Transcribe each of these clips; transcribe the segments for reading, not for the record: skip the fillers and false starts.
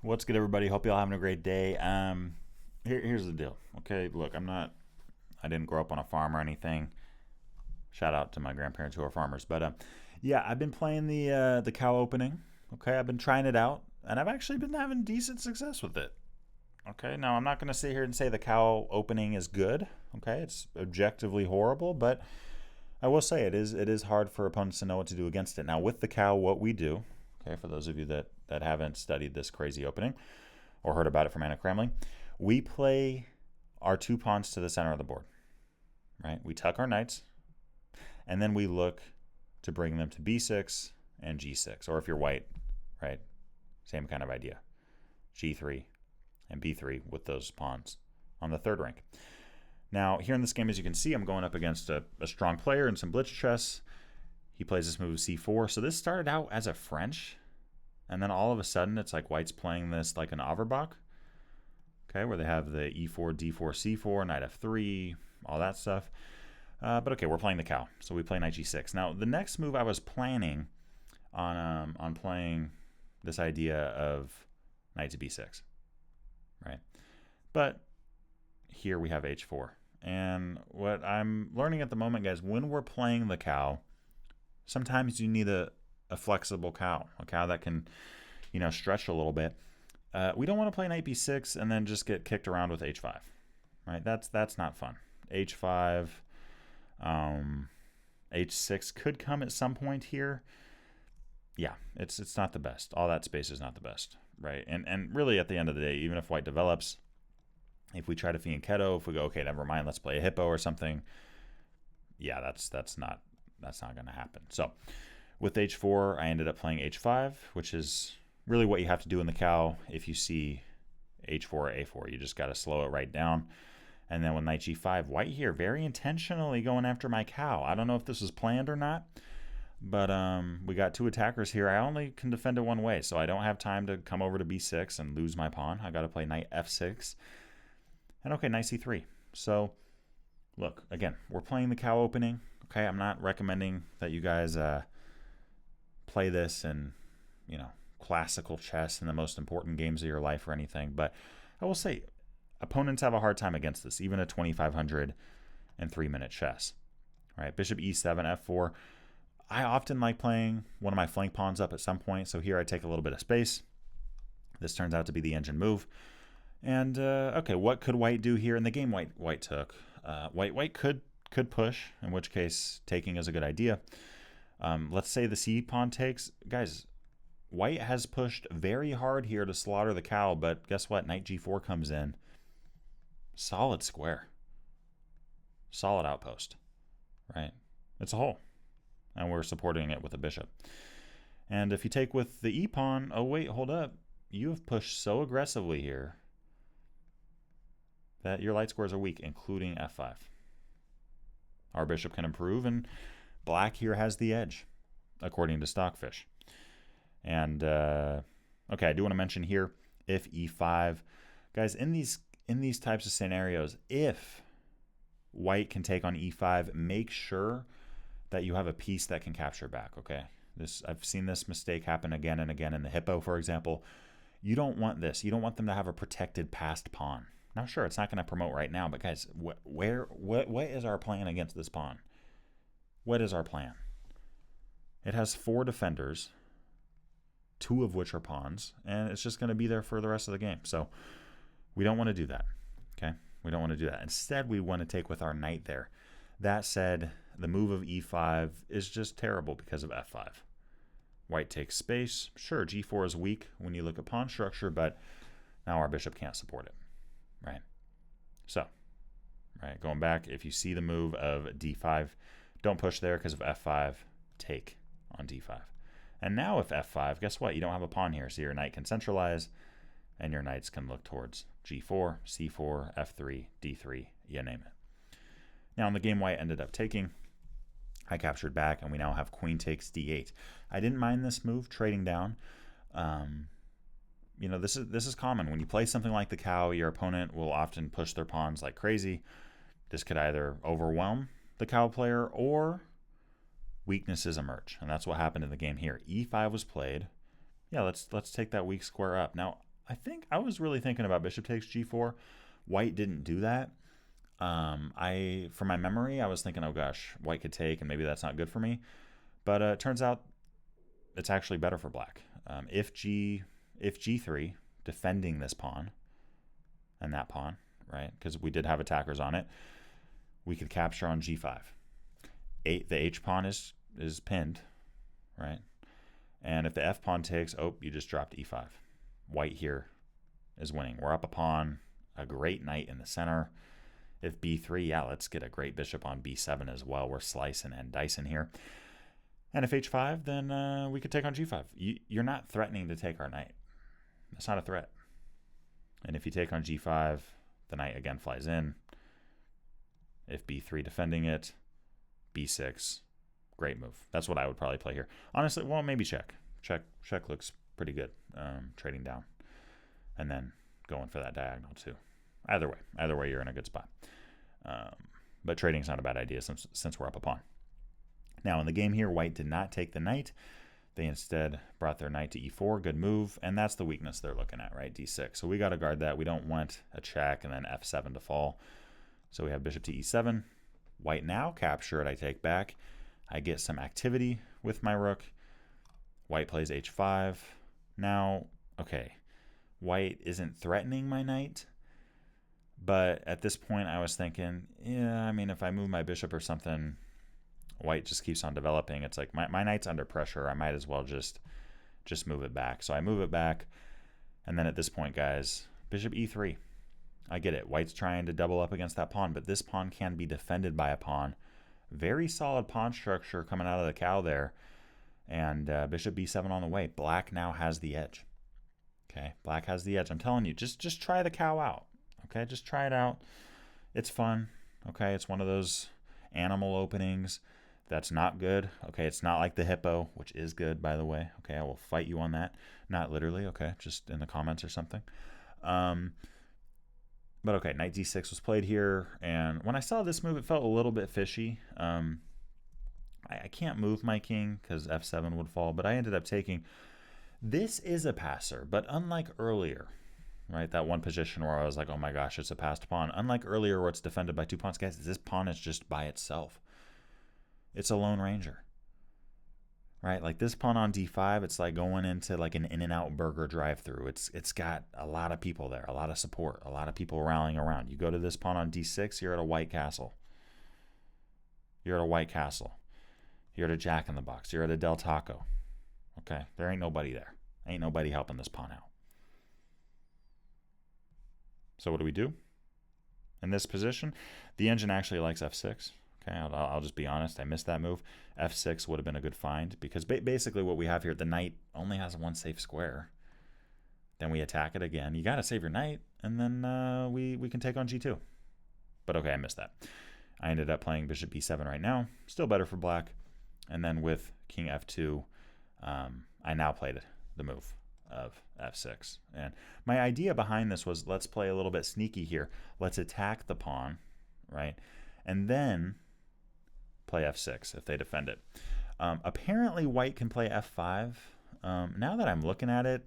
What's good, everybody? Hope y'all having a great day. Here's the deal. Okay, look, I didn't grow up on a farm or anything. Shout out to my grandparents who are farmers. But yeah, I've been playing the cow opening. Okay, I've been trying it out, and I've actually been having decent success with it. Okay, now I'm not going to sit here and say the cow opening is good. Okay, it's objectively horrible, but I will say it is hard for opponents to know what to do against it. Now with the cow, what we do, okay, for those of you that haven't studied this crazy opening or heard about it from Anna Cramling, we play our two pawns to the center of the board, right? We tuck our knights, and then we look to bring them to b6 and g6, or if you're white, right, same kind of idea, g3 and b3 with those pawns on the third rank. Now, here in this game, as you can see, I'm going up against a strong player and some blitz chess. He plays this move c4. So this started out as a French, and then all of a sudden, it's like white's playing this like an Averbach, okay, where they have the e4, d4, c4, knight f3, all that stuff. But okay, we're playing the cow, so we play knight g6. Now, the next move I was planning on playing this idea of knight to b6, right? But here we have h4. And what I'm learning at the moment, guys, when we're playing the cow, sometimes you need a flexible cow, a cow that can, stretch a little bit. We don't want to play knight b6 and then just get kicked around with h5, right? That's not fun. h5, h6 could come at some point here. Yeah, it's not the best. All that space is not the best, right? And really, at the end of the day, even if white develops, if we try to fianchetto, if we go, okay, never mind, let's play a hippo or something, yeah, that's not going to happen. So with h4, I ended up playing h5, which is really what you have to do in the cow. If you see h4 or a4, you just got to slow it right down. And then with knight g5, white here very intentionally going after my cow. I don't know if this was planned or not, but we got two attackers here. I only can defend it one way, so I don't have time to come over to b6 and lose my pawn. I got to play knight f6. And okay, knight c3. So, look, again, we're playing the cow opening. Okay, I'm not recommending that you guys play this in, classical chess in the most important games of your life or anything. But I will say, opponents have a hard time against this, even at 2,500 and 3-minute chess. Right, bishop e7, f4. I often like playing one of my flank pawns up at some point. So here I take a little bit of space. This turns out to be the engine move. And okay, what could white do here in the game? White took. White could push, in which case taking is a good idea. Let's say the c pawn takes. Guys, white has pushed very hard here to slaughter the cow, but guess what? Knight g4 comes in. Solid square. Solid outpost, right? It's a hole, and we're supporting it with a bishop. And if you take with the e pawn, oh wait, hold up. You have pushed so aggressively here that your light squares are weak, including f5. Our bishop can improve, and black here has the edge, according to Stockfish. And, okay, I do want to mention here, if e5. Guys, in these types of scenarios, if white can take on e5, make sure that you have a piece that can capture back, okay? I've seen this mistake happen again and again in the hippo, for example. You don't want this. You don't want them to have a protected passed pawn. Now, sure, it's not going to promote right now, but guys, what is our plan against this pawn? What is our plan? It has 4 defenders, 2 of which are pawns, and it's just going to be there for the rest of the game. So we don't want to do that, okay? We don't want to do that. Instead, we want to take with our knight there. That said, the move of e5 is just terrible because of f5. White takes space. Sure, g4 is weak when you look at pawn structure, but now our bishop can't support it. Right. So, right, going back, if you see the move of d5, don't push there because of f5, take on d5. And now if f5, guess what? You don't have a pawn here, so your knight can centralize, and your knights can look towards g4, c4, f3, d3, you name it. Now in the game, white ended up taking. I captured back, and we now have queen takes d8. I didn't mind this move, trading down. This is common. When you play something like the cow, your opponent will often push their pawns like crazy. This could either overwhelm the cow player or weaknesses emerge, and that's what happened in the game here. e5 was played. Yeah, let's take that weak square up. Now, I think I was really thinking about bishop takes g4. White didn't do that. From my memory, I was thinking, oh gosh, white could take, and maybe that's not good for me. But it turns out it's actually better for black. If g3, defending this pawn and that pawn, right? Because we did have attackers on it, we could capture on g5. The h pawn is pinned, right? And if the f pawn takes, oh, you just dropped e5. White here is winning. We're up a pawn, a great knight in the center. If b3, yeah, let's get a great bishop on b7 as well. We're slicing and dicing here. And if h5, then we could take on g5. You're not threatening to take our knight. That's not a threat. And if you take on g5, the knight again flies in. If b3 defending it, b6, great move. That's what I would probably play here. Honestly, well, maybe check. Check looks pretty good, trading down. And then going for that diagonal too. Either way, you're in a good spot. But trading's not a bad idea since we're up a pawn. Now in the game here, white did not take the knight. They instead brought their knight to e4. Good move, and that's the weakness they're looking at, right? d6. So we got to guard that. We don't want a check and then f7 to fall. So we have bishop to e7. White now capture it. I take back. I get some activity with my rook. White plays h5. Now, okay, white isn't threatening my knight. But at this point, I was thinking, yeah, I mean, if I move my bishop or something, white just keeps on developing. It's like my knight's under pressure. I might as well just move it back. So I move it back. And then at this point, guys, bishop e3. I get it. White's trying to double up against that pawn, but this pawn can be defended by a pawn. Very solid pawn structure coming out of the cow there. And bishop b7 on the way. Black now has the edge. Okay, black has the edge. I'm telling you, just try the cow out. Okay, just try it out. It's fun. Okay, it's one of those animal openings that's not good. Okay, it's not like the hippo, which is good, by the way. Okay, I will fight you on that. Not literally, okay, just in the comments or something. But okay, knight d6 was played here, and when I saw this move, it felt a little bit fishy. I can't move my king because f7 would fall, but I ended up taking. This is a passer, but unlike earlier, right, that one position where I was like, oh my gosh, it's a passed pawn. Unlike earlier where it's defended by two pawns, guys, this pawn is just by itself. It's a lone ranger, right? Like this pawn on d5, it's like going into like an In-N-Out burger drive-through. It's got a lot of people there, a lot of support, a lot of people rallying around. You go to this pawn on d6, you're at a white castle. You're at a white castle. You're at a Jack in the Box. You're at a Del Taco. Okay, there ain't nobody there. Ain't nobody helping this pawn out. So what do we do? In this position, the engine actually likes f6. Okay, I'll just be honest. I missed that move. f6 would have been a good find because basically what we have here, the knight only has one safe square. Then we attack it again. You got to save your knight, and then we can take on g2. But okay, I missed that. I ended up playing bishop b7 right now. Still better for black. And then with king f2, I now played the move of f6. And my idea behind this was, let's play a little bit sneaky here. Let's attack the pawn, right? And then play f6 if they defend it. Apparently white can play f5. Now that I'm looking at it,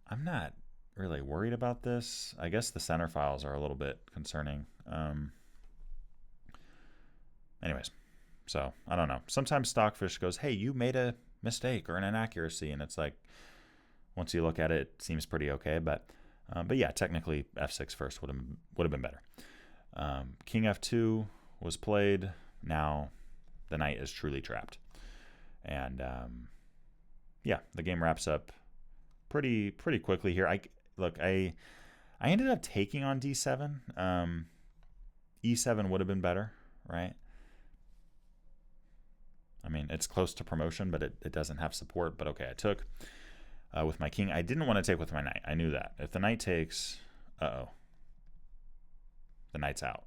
I'm not really worried about this. I guess the center files are a little bit concerning. Anyways, so I don't know. Sometimes Stockfish goes, hey, you made a mistake or an inaccuracy, and it's like, once you look at it, it seems pretty okay. But yeah, technically f6 first would have been better. King f2 was played. Now the knight is truly trapped. And yeah, the game wraps up pretty quickly here. I ended up taking on d7. e7 would have been better, right? I mean, it's close to promotion, but it doesn't have support. But okay, I took with my king. I didn't want to take with my knight. I knew that. If the knight takes, the knight's out.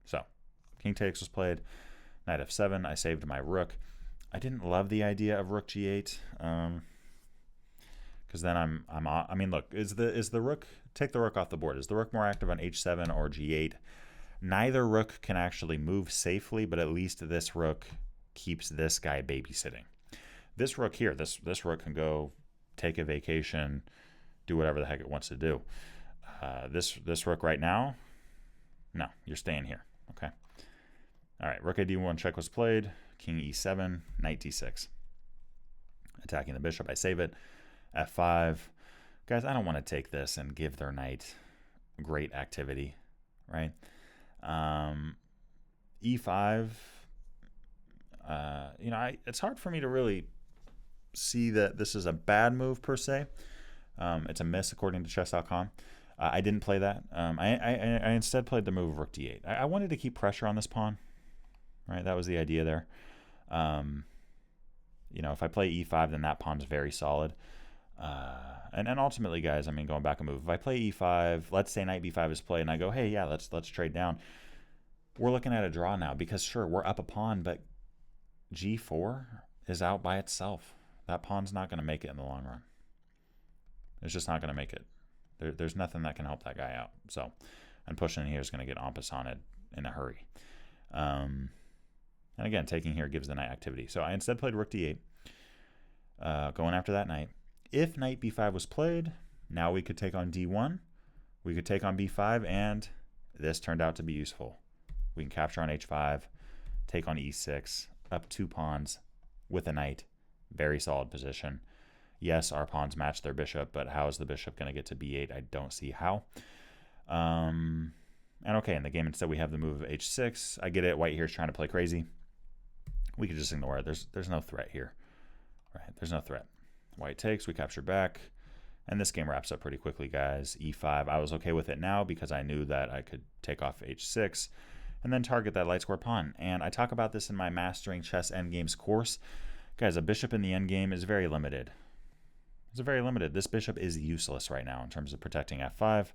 So king takes was played. Knight f7. I saved my rook. I didn't love the idea of rook g8 because then I mean, look, is the rook, take the rook off the board. Is the rook more active on h7 or g8? Neither rook can actually move safely, but at least this rook keeps this guy babysitting. This rook here, this rook can go take a vacation, do whatever the heck it wants to do. This rook right now, no, you're staying here. Okay. All right, rook d1 check was played. King e7, knight d6. Attacking the bishop, I save it. f5. Guys, I don't want to take this and give their knight great activity, right? e5. It's hard for me to really see that this is a bad move per se. It's a miss according to chess.com. I didn't play that. I instead played the move rook d8. I wanted to keep pressure on this pawn, right? That was the idea there. If I play e5, then that pawn's very solid. And ultimately, guys, I mean, going back a move, if I play e5, let's say knight b5 is played, and I go, hey, yeah, let's trade down. We're looking at a draw now because, sure, we're up a pawn, but g4 is out by itself. That pawn's not going to make it in the long run. It's just not going to make it. There's nothing that can help that guy out. So, and pushing here is going to get en passant in a hurry. And again, taking here gives the knight activity. So I instead played rook d8, going after that knight. If knight b5 was played, now we could take on d1. We could take on b5, and this turned out to be useful. We can capture on h5, take on e6, up 2 pawns with a knight. Very solid position. Yes, our pawns match their bishop, but how is the bishop going to get to b8? I don't see how. And okay, in the game instead we have the move of h6. I get it. White here is trying to play crazy. We could just ignore it. There's no threat here. Right? There's no threat. White takes. We capture back. And this game wraps up pretty quickly, guys. e5. I was okay with it now because I knew that I could take off h6 and then target that light square pawn. And I talk about this in my Mastering Chess Endgames course. Guys, a bishop in the endgame is very limited. It's very limited. This bishop is useless right now in terms of protecting f5.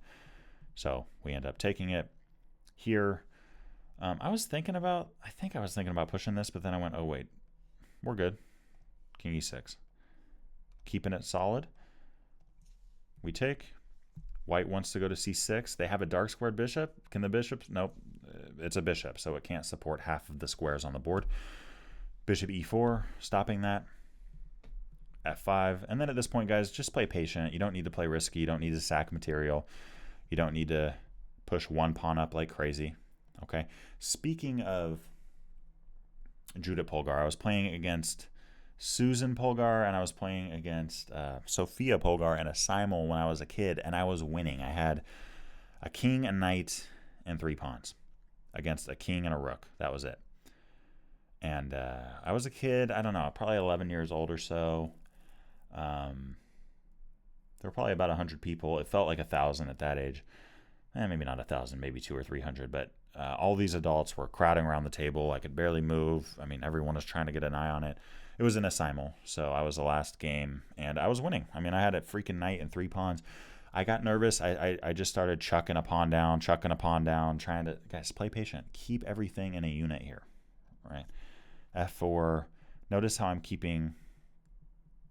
So we end up taking it here. I think I was thinking about pushing this, but then I went, oh, wait, we're good. King e6. Keeping it solid. We take. White wants to go to c6. They have a dark squared bishop. Can the bishop? Nope. It's a bishop, so it can't support half of the squares on the board. Bishop e4, stopping that. f5. And then at this point, guys, just play patient. You don't need to play risky. You don't need to sack material. You don't need to push one pawn up like crazy. Okay. Speaking of Judith Polgar, I was playing against Susan Polgar, and I was playing against Sophia Polgar in a simul when I was a kid, and I was winning. I had a king, a knight, and 3 pawns against a king and a rook. That was it. And I was a kid, I don't know, probably 11 years old or so. There were probably about 100 people. It felt like 1,000 at that age. Maybe not 1,000, maybe 200 or 300. But all these adults were crowding around the table. I could barely move. I mean, everyone was trying to get an eye on it. It was in a simul, so I was the last game, and I was winning. I mean, I had a freaking knight and 3 pawns. I got nervous. I just started chucking a pawn down, trying to, guys, play patient. Keep everything in a unit here, right? f4. Notice how I'm keeping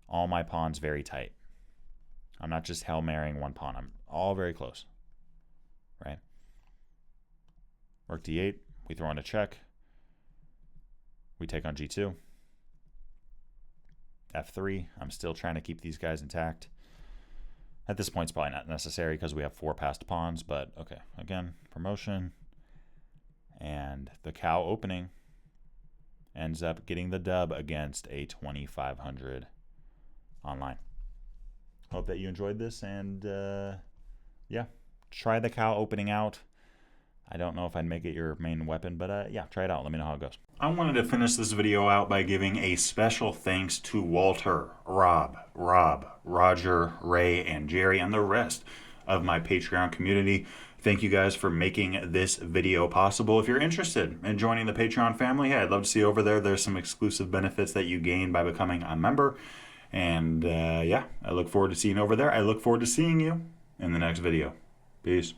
all my pawns very tight. I'm not just Hail Marying one pawn. I'm all very close, right? Rook d8. We throw in a check. We take on g2. f3. I'm still trying to keep these guys intact. At this point, it's probably not necessary because we have 4 passed pawns, but okay. Again, promotion. And the cow opening ends up getting the dub against a 2,500 online. Hope that you enjoyed this, and yeah, try the cow opening out. I don't know if I'd make it your main weapon, but yeah, try it out. Let me know how it goes. I wanted to finish this video out by giving a special thanks to Walter, Rob, Roger, Ray, and Jerry, and the rest of my Patreon community. Thank you guys for making this video possible. If you're interested in joining the Patreon family, hey, I'd love to see you over there. There's some exclusive benefits that you gain by becoming a member. And yeah, I look forward to seeing you over there. I look forward to seeing you in the next video. Peace.